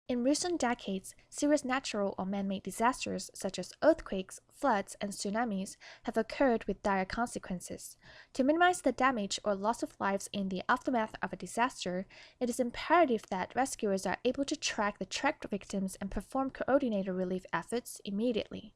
In recent decades, serious natural or man-made disasters such as earthquakes, floods, and tsunamis have occurred with dire consequences. To minimize the damage or loss of lives in the aftermath of a disaster, it is imperative that rescuers are able to track the tracked victims and perform coordinated relief efforts immediately.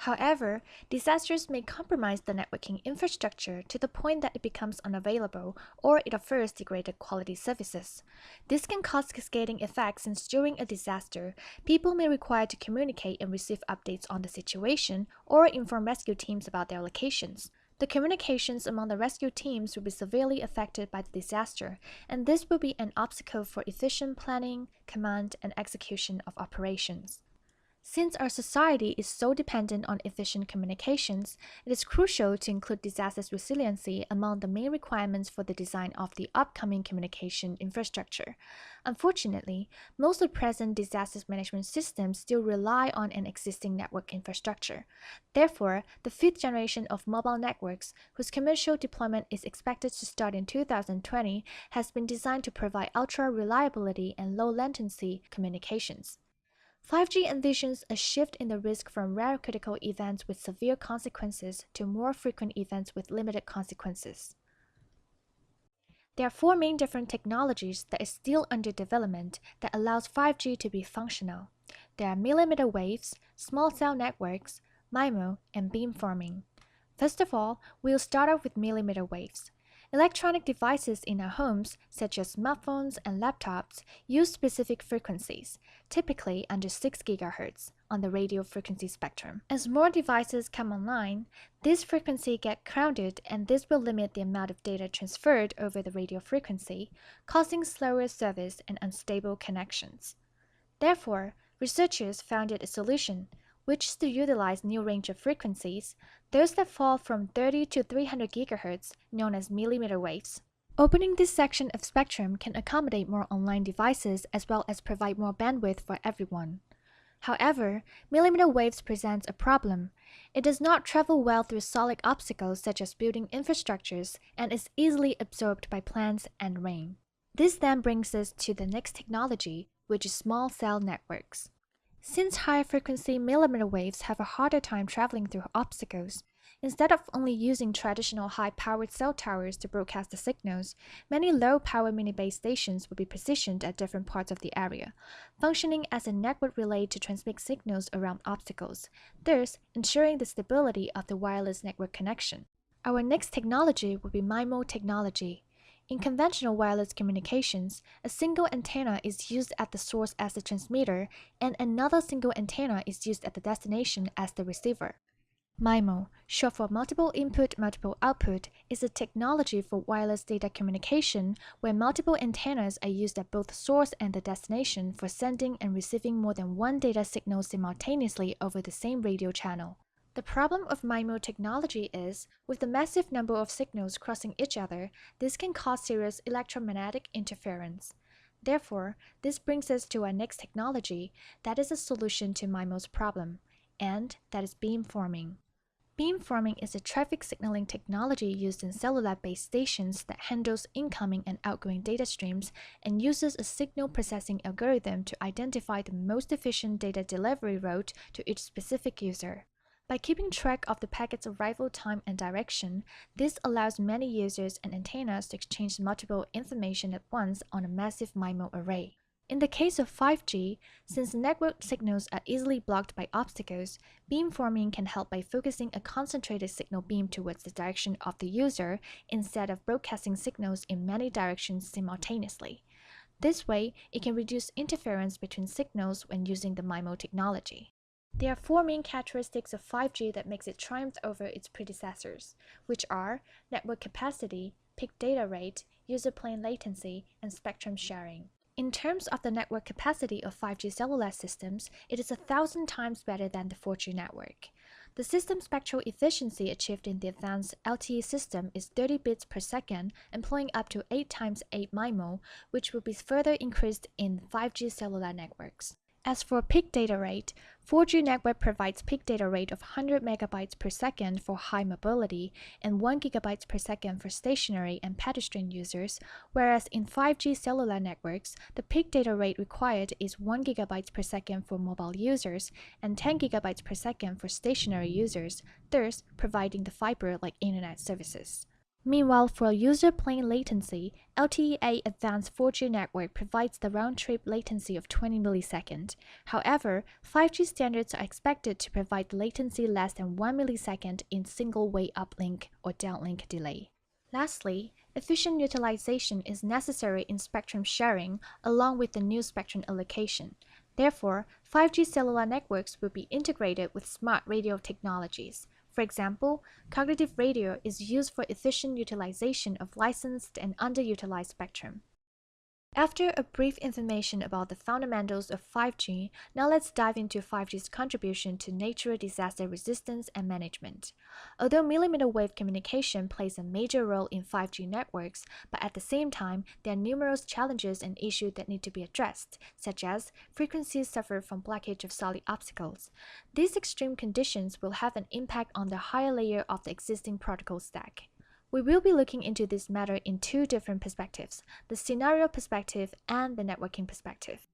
However, disasters may compromise the networking infrastructure to the point that it becomes unavailable or it offers degraded quality services. This can cause cascading effects since during a disaster, people may require to communicate and receive updates on the situation or inform rescue teams about their locations. The communications among the rescue teams will be severely affected by the disaster, and this will be an obstacle for efficient planning, command, and execution of operations. Since our society is so dependent on efficient communications, it is crucial to include disaster resiliency among the main requirements for the design of the upcoming communication infrastructure. Unfortunately, most of present disaster management systems still rely on an existing network infrastructure. Therefore, the fifth generation of mobile networks, whose commercial deployment is expected to start in 2020, has been designed to provide ultra-reliability and low-latency communications. 5G envisions a shift in the risk from rare critical events with severe consequences to more frequent events with limited consequences. There are four main different technologies that is still under development that allows 5G to be functional. There are millimeter waves, small cell networks, MIMO, and beamforming. First of all, we'll start off with millimeter waves. Electronic devices in our homes, such as smartphones and laptops, use specific frequencies, typically under 6 GHz, on the radio frequency spectrum. As more devices come online, this frequency gets crowded and this will limit the amount of data transferred over the radio frequency, causing slower service and unstable connections. Therefore, researchers founded a solution, which is to utilize new range of frequencies, those that fall from 30 to 300 GHz, known as millimeter waves. Opening this section of spectrum can accommodate more online devices as well as provide more bandwidth for everyone. However, millimeter waves presents a problem. It does not travel well through solid obstacles such as building infrastructures and is easily absorbed by plants and rain. This then brings us to the next technology, which is small cell networks. Since high-frequency millimeter waves have a harder time traveling through obstacles, instead of only using traditional high-powered cell towers to broadcast the signals, many low-power mini-base stations will be positioned at different parts of the area, functioning as a network relay to transmit signals around obstacles, thus ensuring the stability of the wireless network connection. Our next technology will be MIMO technology. In conventional wireless communications, a single antenna is used at the source as the transmitter, and another single antenna is used at the destination as the receiver. MIMO, short for multiple input, multiple output, is a technology for wireless data communication where multiple antennas are used at both the source and the destination for sending and receiving more than one data signal simultaneously over the same radio channel. The problem of MIMO technology is, with the massive number of signals crossing each other, this can cause serious electromagnetic interference. Therefore, this brings us to our next technology that is a solution to MIMO's problem, and that is beamforming. Beamforming is a traffic signaling technology used in cellular base stations that handles incoming and outgoing data streams and uses a signal processing algorithm to identify the most efficient data delivery route to each specific user. By keeping track of the packet's arrival time and direction, this allows many users and antennas to exchange multiple information at once on a massive MIMO array. In the case of 5G, since network signals are easily blocked by obstacles, beamforming can help by focusing a concentrated signal beam towards the direction of the user instead of broadcasting signals in many directions simultaneously. This way, it can reduce interference between signals when using the MIMO technology. There are four main characteristics of 5G that makes it triumph over its predecessors, which are network capacity, peak data rate, user plane latency, and spectrum sharing. In terms of the network capacity of 5G cellular systems, it is 1,000 times better than the 4G network. The system spectral efficiency achieved in the advanced LTE system is 30 bits per second, employing up to 8 times 8 MIMO, which will be further increased in 5G cellular networks. As for peak data rate, 4G network provides peak data rate of 100 megabytes per second for high mobility and 1 gigabytes per second for stationary and pedestrian users, whereas in 5G cellular networks, the peak data rate required is 1 gigabytes per second for mobile users and 10 gigabytes per second for stationary users, thus providing the fiber-like internet services. Meanwhile, for user plane latency, LTE Advanced 4G network provides the round-trip latency of 20 milliseconds. However, 5G standards are expected to provide latency less than 1 millisecond in single-way uplink or downlink delay. Lastly, efficient utilization is necessary in spectrum sharing along with the new spectrum allocation. Therefore, 5G cellular networks will be integrated with smart radio technologies. For example, cognitive radio is used for efficient utilization of licensed and underutilized spectrum. After a brief information about the fundamentals of 5G, now let's dive into 5G's contribution to natural disaster resistance and management. Although millimeter wave communication plays a major role in 5G networks, but at the same time, there are numerous challenges and issues that need to be addressed, such as frequencies suffer from blockage of solid obstacles. These extreme conditions will have an impact on the higher layer of the existing protocol stack. We will be looking into this matter in two different perspectives, the scenario perspective and the networking perspective.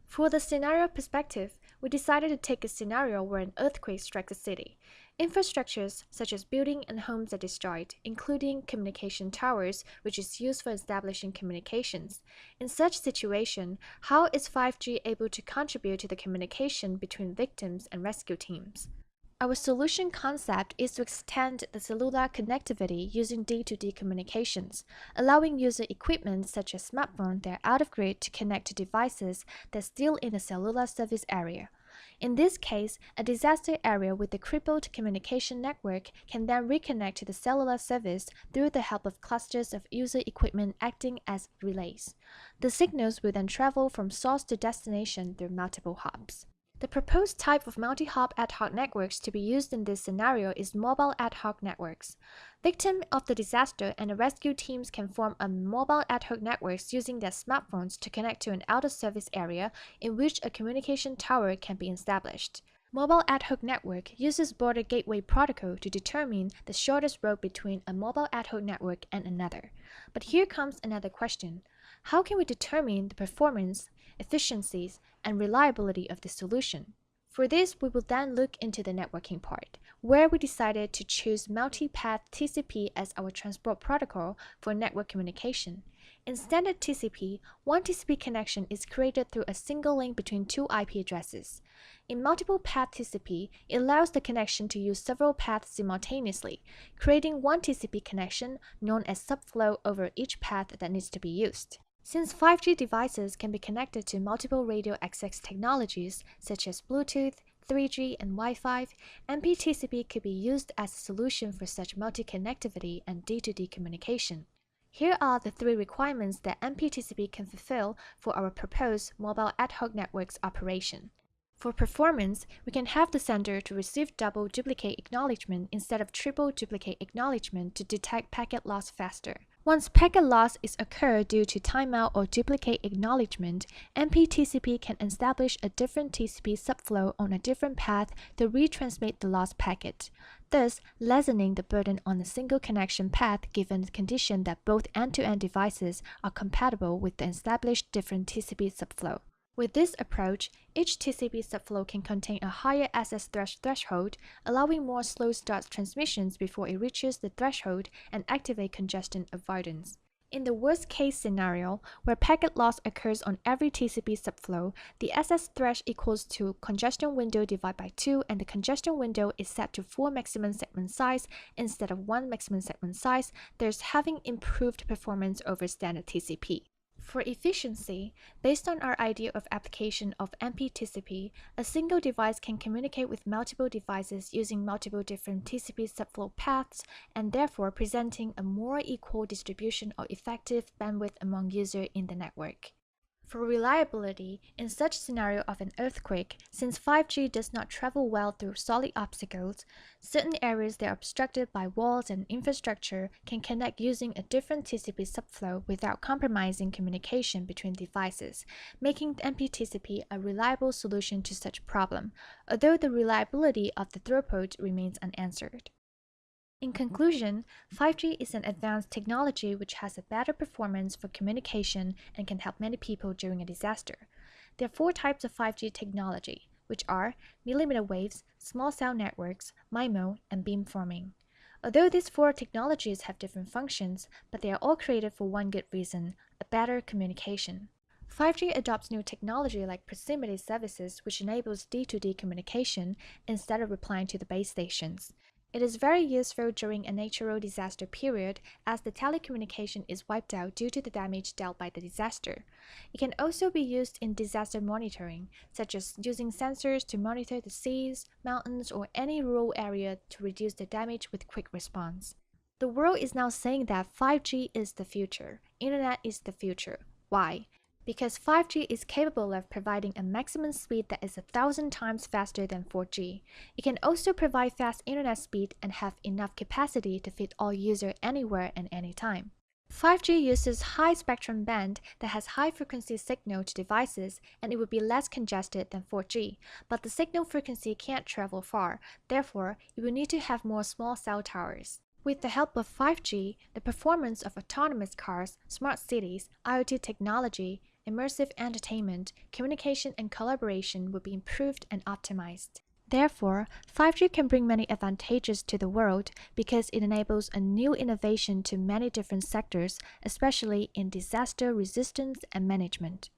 For the scenario perspective, we decided to take a scenario where an earthquake strikes a city. Infrastructures such as buildings and homes are destroyed, including communication towers, which is used for establishing communications. In such situation, how is 5G able to contribute to the communication between victims and rescue teams? Our solution concept is to extend the cellular connectivity using D2D communications, allowing user equipment such as smartphones that are out of grid to connect to devices that are still in the cellular service area. In this case, a disaster area with a crippled communication network can then reconnect to the cellular service through the help of clusters of user equipment acting as relays. The signals will then travel from source to destination through multiple hubs. The proposed type of multi-hop ad hoc networks to be used in this scenario is mobile ad hoc networks. Victims of the disaster and the rescue teams can form a mobile ad hoc networks using their smartphones to connect to an out-of-service area in which a communication tower can be established. Mobile ad hoc network uses border gateway protocol to determine the shortest road between a mobile ad hoc network and another. But here comes another question. How can we determine the performance, efficiencies, and reliability of the solution? For this, we will then look into the networking part, where we decided to choose multi-path TCP as our transport protocol for network communication. In standard TCP, one TCP connection is created through a single link between two IP addresses. In multiple path TCP, it allows the connection to use several paths simultaneously, creating one TCP connection known as subflow over each path that needs to be used. Since 5G devices can be connected to multiple radio access technologies such as Bluetooth, 3G, and Wi-Fi, MPTCP could be used as a solution for such multi-connectivity and D2D communication. Here are the three requirements that MPTCP can fulfill for our proposed mobile ad hoc networks operation. For performance, we can have the sender to receive double duplicate acknowledgement instead of triple duplicate acknowledgement to detect packet loss faster. Once packet loss is occurred due to timeout or duplicate acknowledgement, MPTCP can establish a different TCP subflow on a different path to retransmit the lost packet, thus lessening the burden on a single connection path given the condition that both end-to-end devices are compatible with the established different TCP subflow. With this approach, each TCP subflow can contain a higher access threshold, allowing more slow start transmissions before it reaches the threshold and activate congestion avoidance. In the worst-case scenario, where packet loss occurs on every TCP subflow, the access thresh equals to congestion window divided by 2, and the congestion window is set to 4 maximum segment size instead of 1 maximum segment size, thus having improved performance over standard TCP. For efficiency, based on our idea of application of MPTCP, a single device can communicate with multiple devices using multiple different TCP subflow paths and therefore presenting a more equal distribution of effective bandwidth among users in the network. For reliability, in such scenario of an earthquake, since 5G does not travel well through solid obstacles, certain areas that are obstructed by walls and infrastructure can connect using a different TCP subflow without compromising communication between devices, making MPTCP a reliable solution to such problem, although the reliability of the throughput remains unanswered. In conclusion, 5G is an advanced technology which has a better performance for communication and can help many people during a disaster. There are four types of 5G technology, which are millimeter waves, small cell networks, MIMO, and beamforming. Although these four technologies have different functions, but they are all created for one good reason, a better communication. 5G adopts new technology like proximity services, which enables D2D communication instead of replying to the base stations. It is very useful during a natural disaster period as the telecommunication is wiped out due to the damage dealt by the disaster. It can also be used in disaster monitoring, such as using sensors to monitor the seas, mountains, or any rural area to reduce the damage with quick response. The world is now saying that 5G is the future. Internet is the future. Why? Because 5G is capable of providing a maximum speed that is 1,000 times faster than 4G. It can also provide fast internet speed and have enough capacity to fit all users anywhere and anytime. 5G uses high spectrum band that has high frequency signal to devices and it would be less congested than 4G, but the signal frequency can't travel far, therefore you will need to have more small cell towers. With the help of 5G, the performance of autonomous cars, smart cities, IoT technology, immersive entertainment, communication, and collaboration will be improved and optimized. Therefore, 5G can bring many advantages to the world because it enables a new innovation to many different sectors, especially in disaster resistance and management.